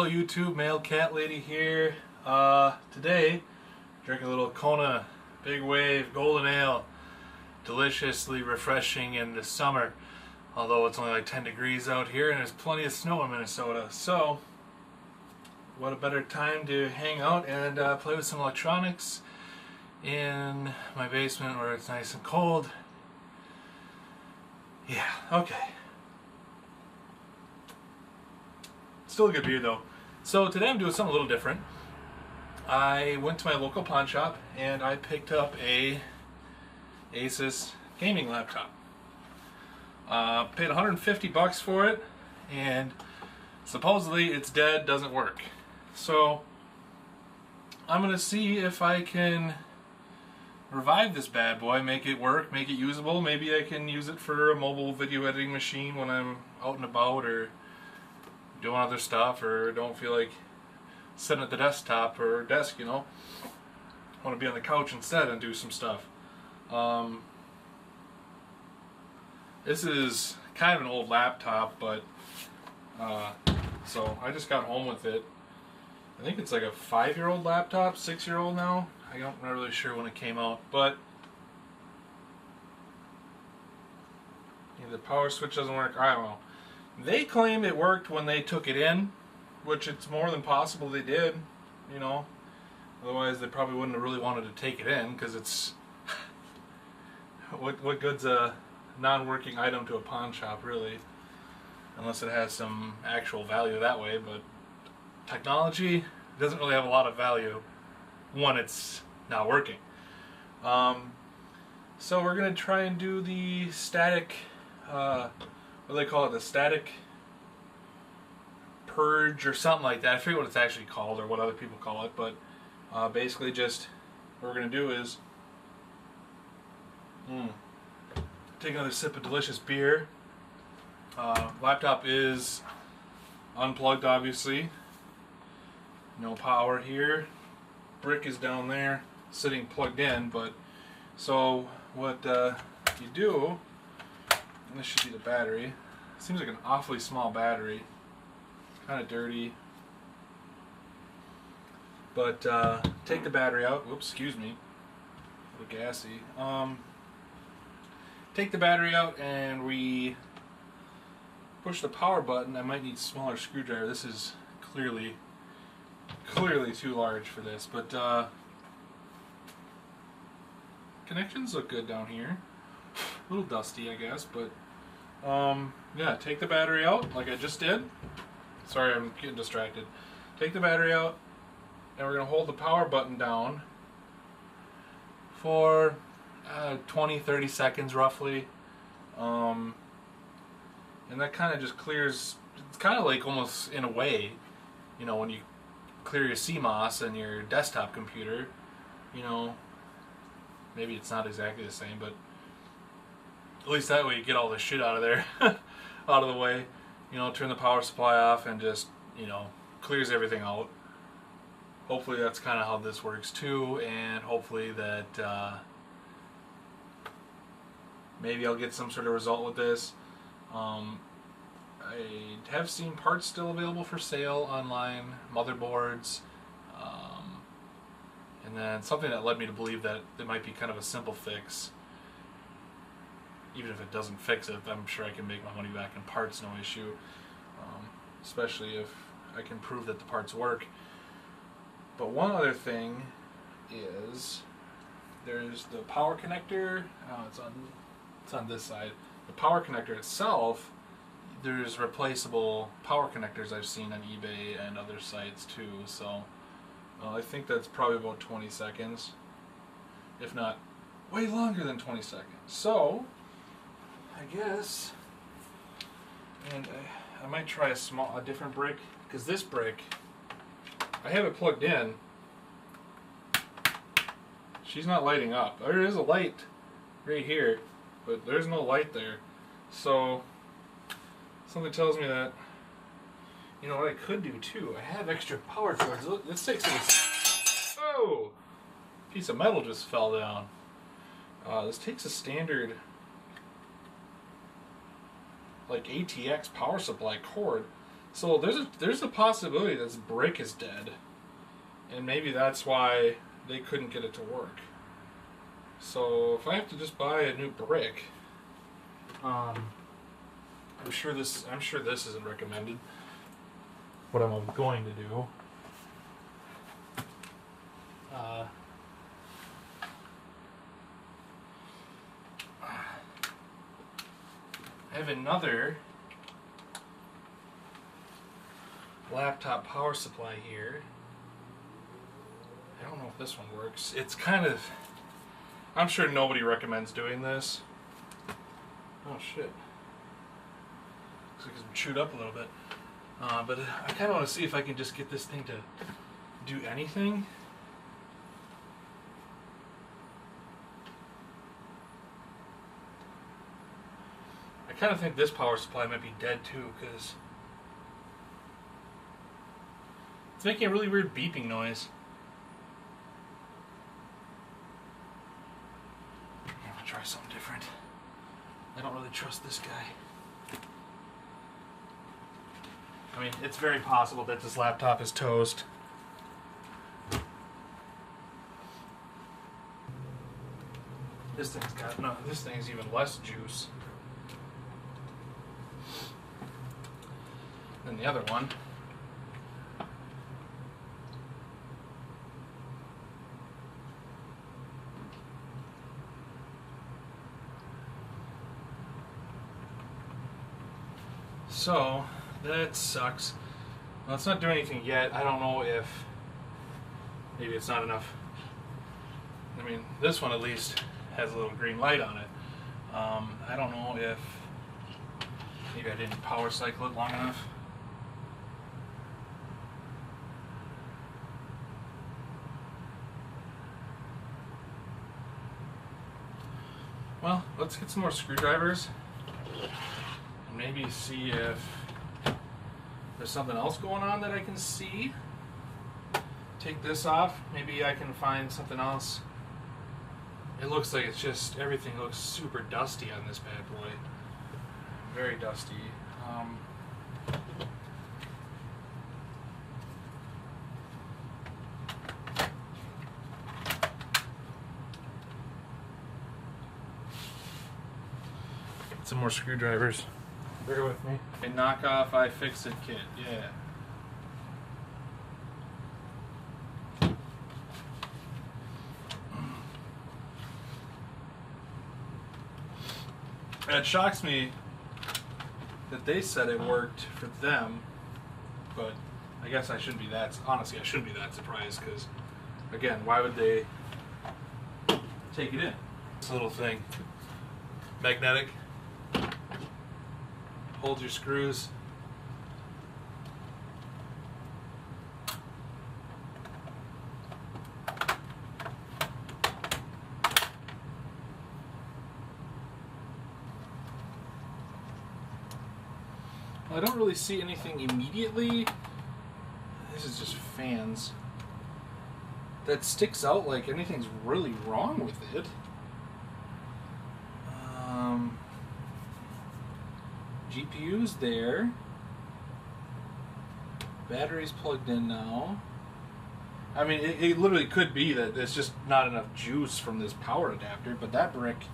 YouTube, Male Cat Lady here. Today, drinking a little Kona Big Wave Golden Ale. Deliciously refreshing in the summer. Although it's only like 10 degrees out here and there's plenty of snow in Minnesota. So, what a better time to hang out and play with some electronics in my basement where it's nice and cold. Yeah, okay. Still a good beer though. So today I'm doing something a little different. I went to my local pawn shop and I picked up a ASUS gaming laptop. Paid 150 bucks for it, and supposedly it's dead, doesn't work. So I'm gonna see if I can revive this bad boy, make it work, make it usable. Maybe I can use it for a mobile video editing machine when I'm out and about or doing other stuff, or don't feel like sitting at the desktop or desk, you know. I want to be on the couch instead and do some stuff. This is kind of an old laptop, but so I just got home with it. I think it's like a 5-year-old laptop, 6-year-old now. I'm not really sure when it came out, but the power switch doesn't work. I don't know. They claim it worked when they took it in, which it's more than possible they did, you know. Otherwise, they probably wouldn't have really wanted to take it in, because it's what good's a non-working item to a pawn shop, really, unless it has some actual value that way. But technology doesn't really have a lot of value when it's not working. So we're gonna try and do the static, what do they call it, the static purge or something like that. I forget what it's actually called or what other people call it, but basically just what we're gonna do is take another sip of delicious beer. Laptop is unplugged, obviously. No power here. Brick is down there, sitting plugged in. But so what you do, and this should be the battery. Seems like an awfully small battery. Kind of dirty. But take the battery out. Whoops, excuse me. A little gassy. Take the battery out and we push the power button. I might need a smaller screwdriver. This is clearly too large for this, but connections look good down here. A little dusty, I guess, but yeah, take the battery out like I just did. Sorry, I'm getting distracted. Take the battery out, and we're going to hold the power button down for 20-30 seconds roughly. And that kind of just clears, it's kind of like almost in a way, you know, when you clear your CMOS and your desktop computer, you know, maybe it's not exactly the same, but at least that way you get all this shit out of there, out of the way. You know, turn the power supply off and just, you know, clears everything out. Hopefully that's kind of how this works too, and hopefully that maybe I'll get some sort of result with this. I have seen parts still available for sale online, motherboards, and then something that led me to believe that it might be kind of a simple fix. Even if it doesn't fix it, I'm sure I can make my money back in parts, no issue, especially if I can prove that the parts work. But one other thing is there's the power connector. Oh, it's on this side. The power connector itself, there's replaceable power connectors I've seen on eBay and other sites too, so I think that's probably about 20 seconds, if not way longer than 20 seconds. So I guess, and I might try a different brick, because this brick, I have it plugged in. She's not lighting up. There is a light right here, but there's no light there. So something tells me that, you know, what I could do too, I have extra power cords. Look, this takes a, oh, piece of metal just fell down. This takes a standard like ATX power supply cord, So there's a possibility this brick is dead, and maybe that's why they couldn't get it to work. So if I have to just buy a new brick, I'm sure this isn't recommended. What I'm going to do. I have another laptop power supply here. I don't know if this one works. It's kind of... I'm sure nobody recommends doing this. Oh shit. Looks like it's chewed up a little bit. But I kind of want to see if I can just get this thing to do anything. I kind of think this power supply might be dead too, because it's making a really weird beeping noise. I'm gonna try something different. I don't really trust this guy. I mean, it's very possible that this laptop is toast. This thing's even less juice than the other one. So that sucks. Well, it's not doing anything yet. I don't know if maybe it's not enough. I mean, this one at least has a little green light on it. I don't know if maybe I didn't power cycle it long enough. Well, let's get some more screwdrivers and maybe see if there's something else going on that I can see. Take this off. Maybe I can find something else. It looks like it's just, everything looks super dusty on this bad boy. Very dusty. Some more screwdrivers. Bear with me. A knockoff iFixit kit, yeah. It shocks me that they said it worked for them, but I guess I shouldn't be that, honestly I shouldn't be that surprised, because again, why would they take it in? This little thing, magnetic, holds your screws. I don't really see anything immediately. This is just fans. That sticks out like anything's really wrong with it. GPU's there. Battery's plugged in now. I mean, it literally could be that there's just not enough juice from this power adapter, but that brick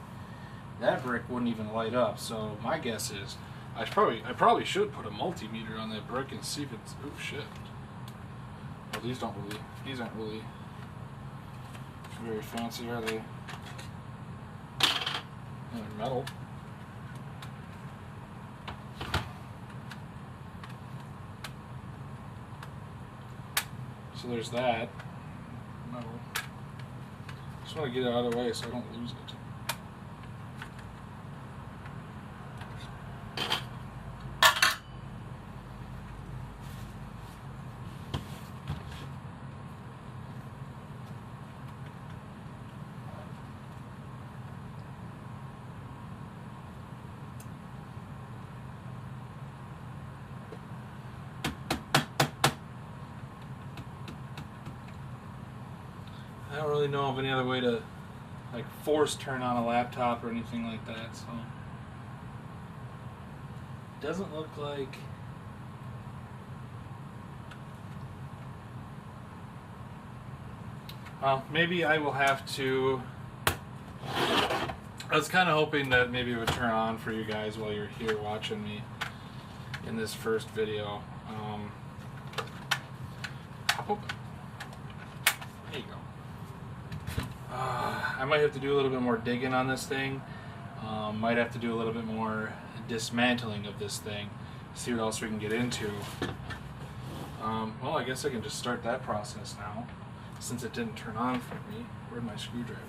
wouldn't even light up. So my guess is I probably should put a multimeter on that brick and see if it's, oh shit. Well, these aren't really very fancy, are they? They're metal. So there's that. Metal. Just want to get it out of the way so I don't lose it. I don't really know of any other way to like force turn on a laptop or anything like that, so it doesn't look like Maybe I will have to... I was kind of hoping that maybe it would turn on for you guys while you're here watching me in this first video. Oh, there you go. I might have to do a little bit more digging on this thing. Might have to do a little bit more dismantling of this thing. See what else we can get into. Well, I guess I can just start that process now, since it didn't turn on for me. Where'd my screwdriver?